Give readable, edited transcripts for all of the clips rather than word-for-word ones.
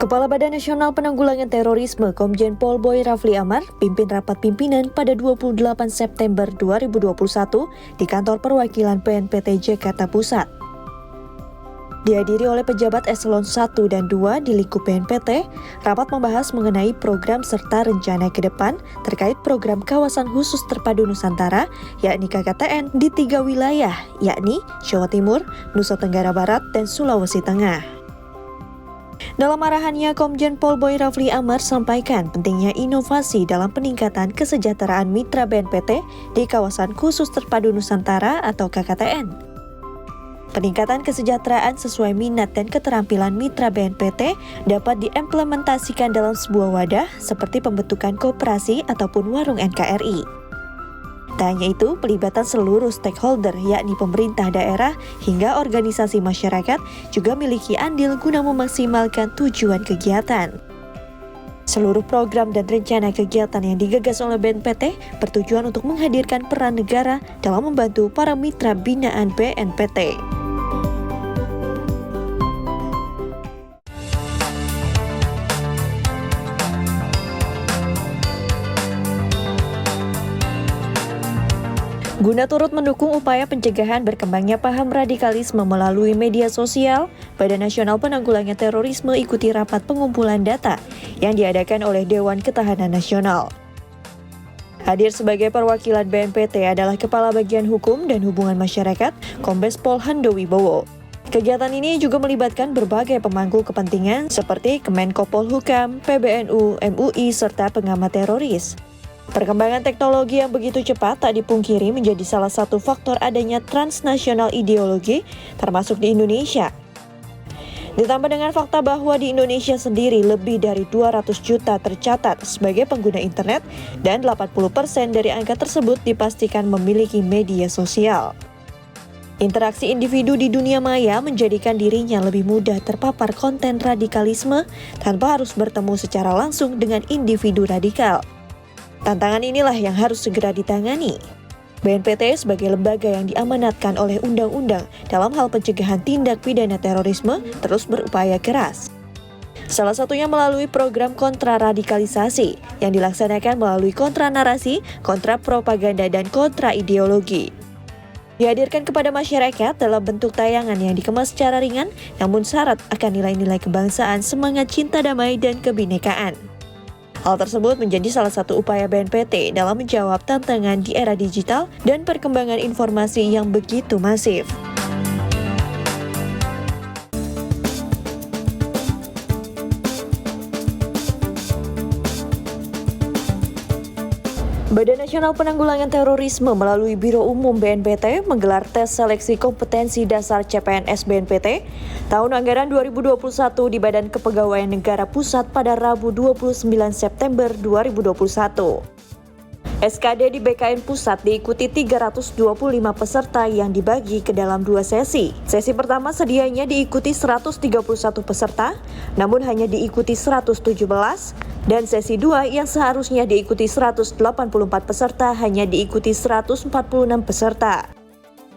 Kepala Badan Nasional Penanggulangan Terorisme Komjen Pol Boy Rafli Amar pimpin rapat pimpinan pada 28 September 2021 di kantor perwakilan BNPT Jakarta Pusat. Dihadiri oleh pejabat eselon 1 dan 2 di lingkup BNPT, rapat membahas mengenai program serta rencana ke depan terkait program Kawasan Khusus Terpadu Nusantara, yakni KKTN, di 3 wilayah, yakni Jawa Timur, Nusa Tenggara Barat, dan Sulawesi Tengah. Dalam arahannya, Komjen Pol Boy Rafli Amar sampaikan pentingnya inovasi dalam peningkatan kesejahteraan mitra BNPT di Kawasan Khusus Terpadu Nusantara atau KKTN. Peningkatan kesejahteraan sesuai minat dan keterampilan mitra BNPT dapat diimplementasikan dalam sebuah wadah seperti pembentukan koperasi ataupun warung NKRI. Tak hanya itu, pelibatan seluruh stakeholder yakni pemerintah daerah hingga organisasi masyarakat juga memiliki andil guna memaksimalkan tujuan kegiatan. Seluruh program dan rencana kegiatan yang digagas oleh BNPT bertujuan untuk menghadirkan peran negara dalam membantu para mitra binaan BNPT. Guna turut mendukung upaya pencegahan berkembangnya paham radikalisme melalui media sosial, Badan Nasional Penanggulangan Terorisme ikuti rapat pengumpulan data yang diadakan oleh Dewan Ketahanan Nasional. Hadir sebagai perwakilan BNPT adalah Kepala Bagian Hukum dan Hubungan Masyarakat, Kombes Pol Hando Wibowo. Kegiatan ini juga melibatkan berbagai pemangku kepentingan seperti Kemenko Polhukam, PBNU, MUI, serta pengamat teroris. Perkembangan teknologi yang begitu cepat tak dipungkiri menjadi salah satu faktor adanya transnasional ideologi, termasuk di Indonesia. Ditambah dengan fakta bahwa di Indonesia sendiri lebih dari 200 juta tercatat sebagai pengguna internet dan 80% dari angka tersebut dipastikan memiliki media sosial. Interaksi individu di dunia maya menjadikan dirinya lebih mudah terpapar konten radikalisme tanpa harus bertemu secara langsung dengan individu radikal. Tantangan inilah yang harus segera ditangani. BNPT sebagai lembaga yang diamanatkan oleh undang-undang dalam hal pencegahan tindak pidana terorisme terus berupaya keras. Salah satunya melalui program kontraradikalisasi yang dilaksanakan melalui kontra narasi, kontra propaganda, dan kontra ideologi. Dihadirkan kepada masyarakat dalam bentuk tayangan yang dikemas secara ringan namun syarat akan nilai-nilai kebangsaan, semangat cinta damai, dan kebinekaan. Hal tersebut menjadi salah satu upaya BNPT dalam menjawab tantangan di era digital dan perkembangan informasi yang begitu masif. Badan Nasional Penanggulangan Terorisme melalui Biro Umum BNPT menggelar tes seleksi kompetensi dasar CPNS BNPT tahun anggaran 2021 di Badan Kepegawaian Negara Pusat pada Rabu 29 September 2021. SKD di BKN Pusat diikuti 325 peserta yang dibagi ke dalam 2 sesi. Sesi pertama sedianya diikuti 131 peserta, namun hanya diikuti 117, dan sesi 2 yang seharusnya diikuti 184 peserta hanya diikuti 146 peserta.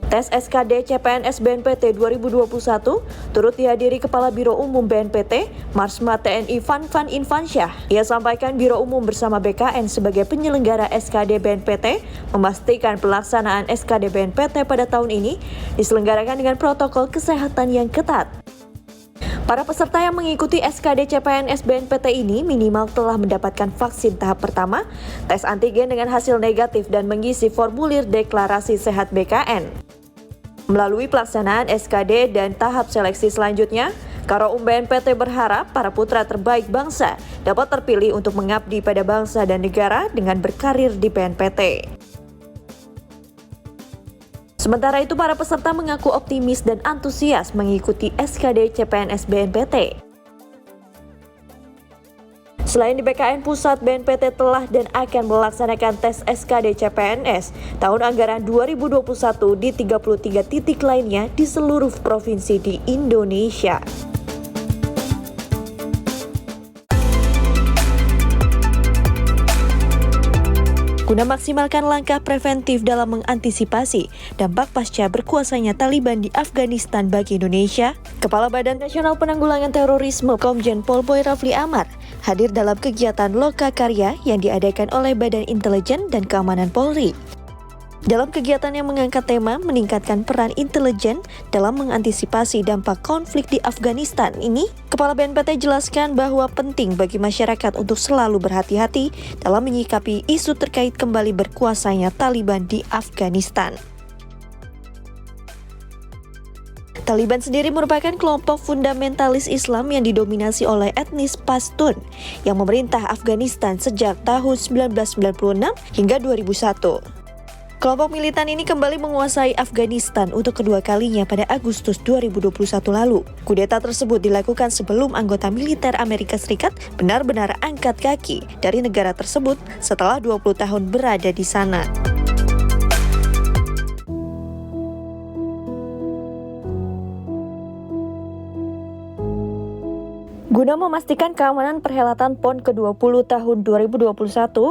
Tes SKD CPNS BNPT 2021 turut dihadiri Kepala Biro Umum BNPT, Marsma TNI Van Infansyah. Ia sampaikan Biro Umum bersama BKN sebagai penyelenggara SKD BNPT memastikan pelaksanaan SKD BNPT pada tahun ini diselenggarakan dengan protokol kesehatan yang ketat. Para peserta yang mengikuti SKD CPNS BNPT ini minimal telah mendapatkan vaksin tahap pertama, tes antigen dengan hasil negatif, dan mengisi formulir deklarasi sehat BKN. Melalui pelaksanaan SKD dan tahap seleksi selanjutnya, Karoum BNPT berharap para putra terbaik bangsa dapat terpilih untuk mengabdi pada bangsa dan negara dengan berkarir di BNPT. Sementara itu, para peserta mengaku optimis dan antusias mengikuti SKD CPNS BNPT. Selain di BKN Pusat, BNPT telah dan akan melaksanakan tes SKD CPNS tahun anggaran 2021 di 33 titik lainnya di seluruh provinsi di Indonesia. Guna maksimalkan langkah preventif dalam mengantisipasi dampak pasca berkuasanya Taliban di Afghanistan bagi Indonesia, Kepala Badan Nasional Penanggulangan Terorisme Komjen Pol Boy Rafli Amar hadir dalam kegiatan Lokakarya yang diadakan oleh Badan Intelijen dan Keamanan Polri. Dalam kegiatan yang mengangkat tema meningkatkan peran intelijen dalam mengantisipasi dampak konflik di Afghanistan ini, Kepala BNPT jelaskan bahwa penting bagi masyarakat untuk selalu berhati-hati dalam menyikapi isu terkait kembali berkuasanya Taliban di Afghanistan. Taliban sendiri merupakan kelompok fundamentalis Islam yang didominasi oleh etnis Pashtun yang memerintah Afghanistan sejak tahun 1996 hingga 2001. Kelompok militan ini kembali menguasai Afghanistan untuk kedua kalinya pada Agustus 2021 lalu. Kudeta tersebut dilakukan sebelum anggota militer Amerika Serikat benar-benar angkat kaki dari negara tersebut setelah 20 tahun berada di sana. Guna memastikan keamanan perhelatan PON ke-20 tahun 2021,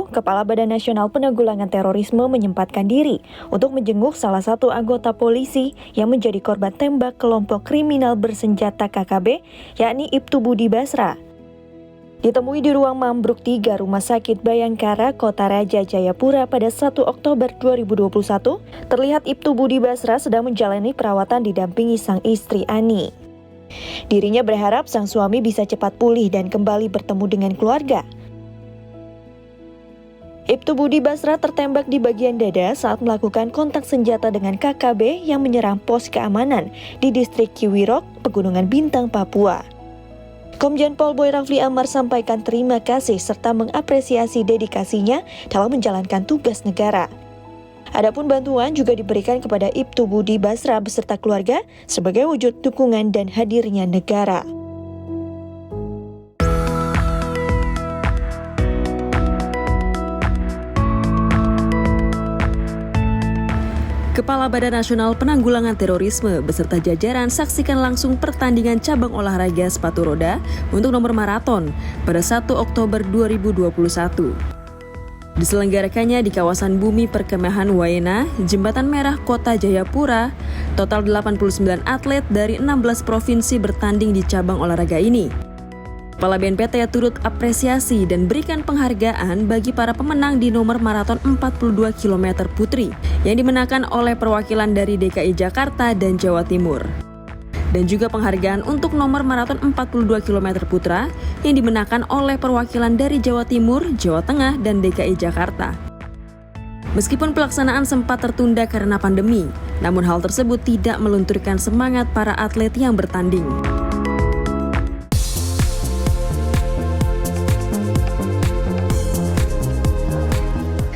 Kepala Badan Nasional Penanggulangan Terorisme menyempatkan diri untuk menjenguk salah satu anggota polisi yang menjadi korban tembak kelompok kriminal bersenjata KKB, yakni Ibtu Budi Basra. Ditemui di ruang Mambruk 3 Rumah Sakit Bayangkara, Kota Raja Jayapura pada 1 Oktober 2021, terlihat Ibtu Budi Basra sedang menjalani perawatan didampingi sang istri Ani. Dirinya berharap sang suami bisa cepat pulih dan kembali bertemu dengan keluarga. Ibtu Budi Basra tertembak di bagian dada saat melakukan kontak senjata dengan KKB yang menyerang pos keamanan di distrik Kiwirok, Pegunungan Bintang, Papua. Komjen Pol Boy Rafli Amar sampaikan terima kasih serta mengapresiasi dedikasinya dalam menjalankan tugas negara. Adapun bantuan juga diberikan kepada Ibtu Budi Basra beserta keluarga sebagai wujud dukungan dan hadirnya negara. Kepala Badan Nasional Penanggulangan Terorisme beserta jajaran saksikan langsung pertandingan cabang olahraga sepatu roda untuk nomor maraton pada 1 Oktober 2021. Diselenggarakannya di kawasan Bumi Perkemahan Waena, Jembatan Merah, Kota Jayapura. Total 89 atlet dari 16 provinsi bertanding di cabang olahraga ini. Kepala BNPT turut apresiasi dan berikan penghargaan bagi para pemenang di nomor maraton 42 km putri yang dimenangkan oleh perwakilan dari DKI Jakarta dan Jawa Timur. Dan juga penghargaan untuk nomor maraton 42 km putra yang dimenangkan oleh perwakilan dari Jawa Timur, Jawa Tengah, dan DKI Jakarta. Meskipun pelaksanaan sempat tertunda karena pandemi, namun hal tersebut tidak melunturkan semangat para atlet yang bertanding.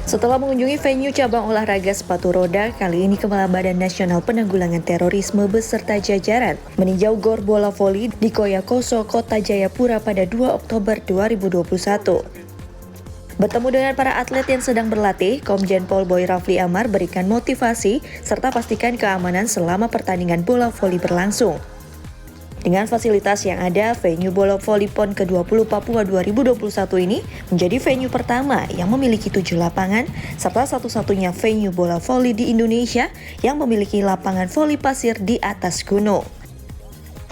Setelah mengunjungi venue cabang olahraga sepatu roda, kali ini Kepala Badan Nasional Penanggulangan Terorisme beserta jajaran meninjau gor bola voli di Koyakoso, Kota Jayapura pada 2 Oktober 2021. Bertemu dengan para atlet yang sedang berlatih, Komjen Pol Boy Rafli Amar berikan motivasi serta pastikan keamanan selama pertandingan bola voli berlangsung. Dengan fasilitas yang ada, venue bola voli PON ke-20 Papua 2021 ini menjadi venue pertama yang memiliki 7 lapangan, serta satu-satunya venue bola voli di Indonesia yang memiliki lapangan voli pasir di atas gunung.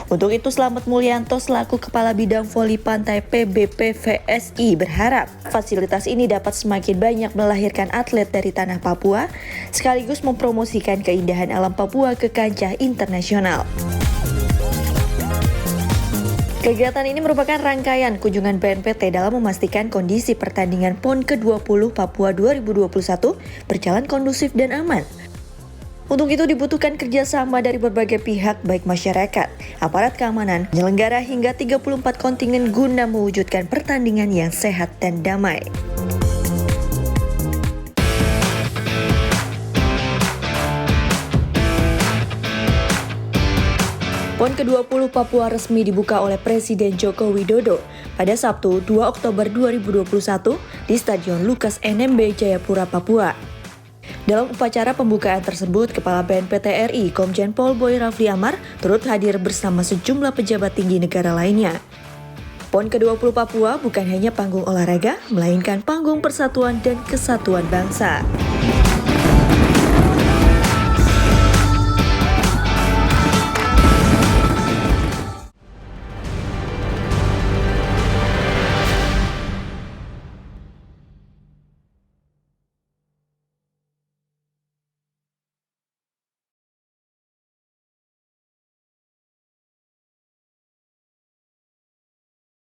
Untuk itu, Slamet Mulyanto selaku Kepala Bidang Voli Pantai PBPVSI berharap fasilitas ini dapat semakin banyak melahirkan atlet dari tanah Papua, sekaligus mempromosikan keindahan alam Papua ke kancah internasional. Kegiatan ini merupakan rangkaian kunjungan BNPT dalam memastikan kondisi pertandingan PON ke-20 Papua 2021 berjalan kondusif dan aman. Untuk itu dibutuhkan kerjasama dari berbagai pihak baik masyarakat, aparat keamanan, penyelenggara hingga 34 kontingen guna mewujudkan pertandingan yang sehat dan damai. PON ke-20 Papua resmi dibuka oleh Presiden Joko Widodo pada Sabtu 2 Oktober 2021 di Stadion Lukas NMB Jayapura, Papua. Dalam upacara pembukaan tersebut, Kepala BNPT RI Komjen Pol Boy Rafli Amar turut hadir bersama sejumlah pejabat tinggi negara lainnya. PON ke-20 Papua bukan hanya panggung olahraga, melainkan panggung persatuan dan kesatuan bangsa.